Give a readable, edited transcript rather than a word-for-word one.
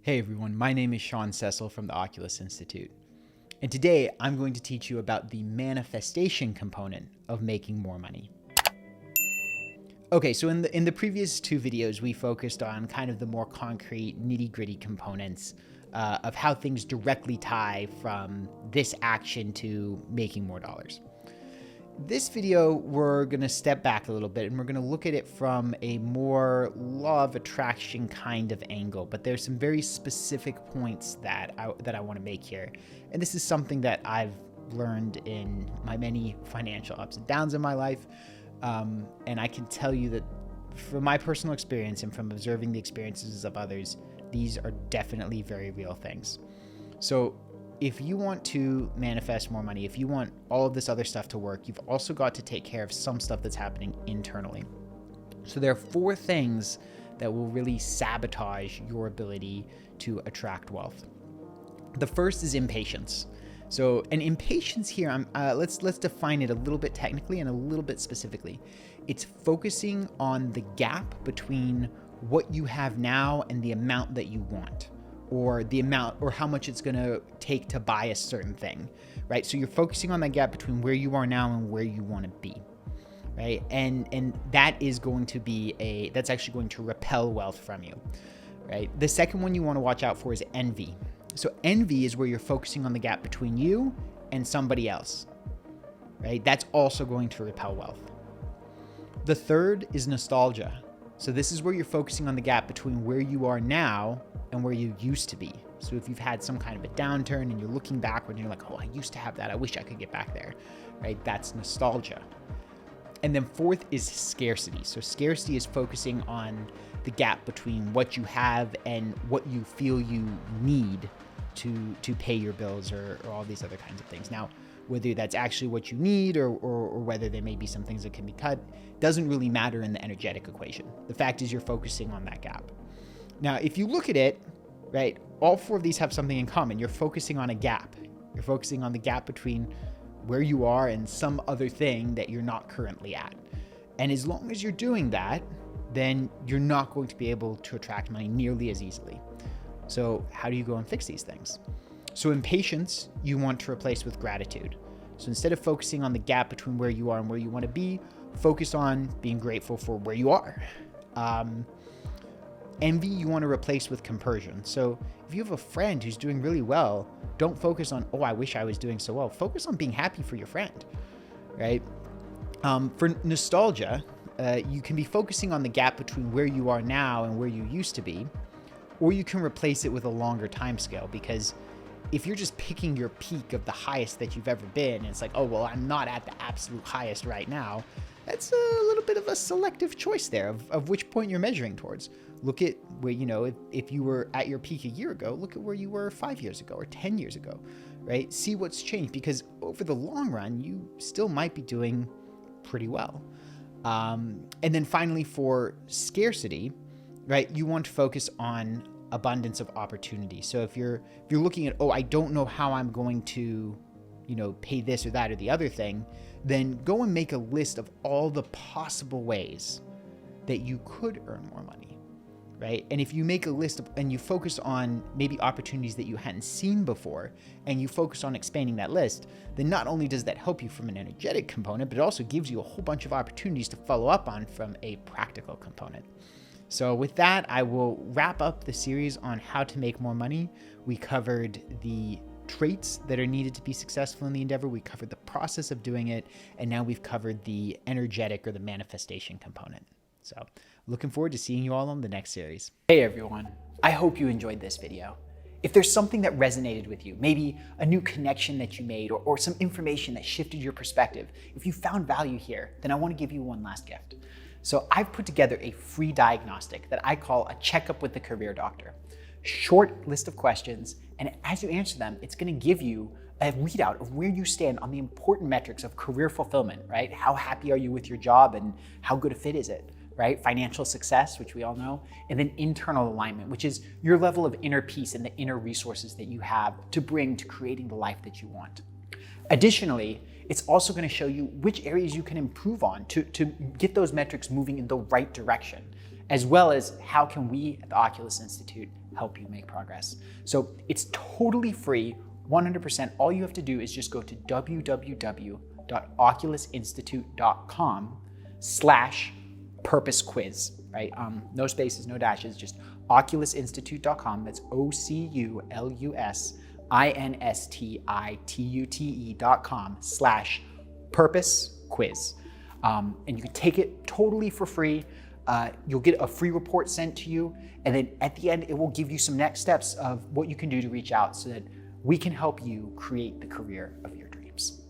Hey everyone, my name is Sean Cecil from the Oculus Institute. And today I'm going to teach you about the manifestation component of making more money. Okay, so in the previous two videos, we focused on kind of the more concrete, nitty-gritty components of how things directly tie from this action to making more dollars. This video, we're going to step back a little bit and we're going to look at it from a more law of attraction kind of angle, but there's some very specific points that I want to make here. And this is something that I've learned in my many financial ups and downs in my life. And I can tell you that from my personal experience and from observing the experiences of others, these are definitely very real things. So if you want to manifest more money, if you want all of this other stuff to work, you've also got to take care of some stuff that's happening internally. So there are four things that will really sabotage your ability to attract wealth. The first is impatience. So an impatience here, let's define it a little bit technically and a little bit specifically. It's focusing on the gap between what you have now and the amount that you want, or the amount or how much it's going to take to buy a certain thing, right? So you're focusing on that gap between where you are now and where you want to be, right? And that is going to be that's actually going to repel wealth from you, right? The second one you want to watch out for is envy. So envy is where you're focusing on the gap between you and somebody else, right? That's also going to repel wealth. The third is nostalgia. So this is where you're focusing on the gap between where you are now and where you used to be. So if you've had some kind of a downturn and you're looking backward and you're like, oh, I used to have that, I wish I could get back there, right? That's nostalgia. And then fourth is scarcity. So scarcity is focusing on the gap between what you have and what you feel you need to pay your bills or all these other kinds of things. Now, whether that's actually what you need or whether there may be some things that can be cut, doesn't really matter in the energetic equation. The fact is you're focusing on that gap. Now, if you look at it, right, all four of these have something in common. You're focusing on a gap. You're focusing on the gap between where you are and some other thing that you're not currently at. And as long as you're doing that, then you're not going to be able to attract money nearly as easily. So how do you go and fix these things? So impatience, you want to replace with gratitude. So instead of focusing on the gap between where you are and where you want to be, focus on being grateful for where you are. Envy, you want to replace with compersion. So if you have a friend who's doing really well, don't focus on, oh, I wish I was doing so well. Focus on being happy for your friend, right? For nostalgia, you can be focusing on the gap between where you are now and where you used to be, or you can replace it with a longer time scale, because if you're just picking your peak of the highest that you've ever been, and it's like, oh, well, I'm not at the absolute highest right now, that's a little bit of a selective choice there of which point you're measuring towards. Look at where, if you were at your peak a year ago, look at where you were 5 years ago or 10 years ago, right? See what's changed, because over the long run, you still might be doing pretty well. And then finally, for scarcity, right, you want to focus on abundance of opportunity. So if you're looking at, oh, I don't know how I'm going to, pay this or that or the other thing, then go and make a list of all the possible ways that you could earn more money, right? And if you make a list and you focus on maybe opportunities that you hadn't seen before, and you focus on expanding that list, then not only does that help you from an energetic component, but it also gives you a whole bunch of opportunities to follow up on from a practical component. So with that, I will wrap up the series on how to make more money. We covered the traits that are needed to be successful in the endeavor. We covered the process of doing it. And now we've covered the energetic or the manifestation component. So looking forward to seeing you all on the next series. Hey everyone, I hope you enjoyed this video. If there's something that resonated with you, maybe a new connection that you made or some information that shifted your perspective, if you found value here, then I want to give you one last gift. So I've put together a free diagnostic that I call a checkup with the career doctor. Short list of questions, and as you answer them, it's going to give you a readout of where you stand on the important metrics of career fulfillment, right? How happy are you with your job and how good a fit is it, right? Financial success, which we all know, and then internal alignment, which is your level of inner peace and the inner resources that you have to bring to creating the life that you want. Additionally, it's also going to show you which areas you can improve on to get those metrics moving in the right direction. as well as how can we at the Oculus Institute help you make progress. So it's totally free, 100%. All you have to do is just go to www.oculusinstitute.com/purpose quiz, right? No spaces, no dashes, just oculusinstitute.com. That's OCULUSINSTITUTE.com/purpose quiz. And you can take it totally for free. You'll get a free report sent to you. And then at the end, it will give you some next steps of what you can do to reach out so that we can help you create the career of your dreams.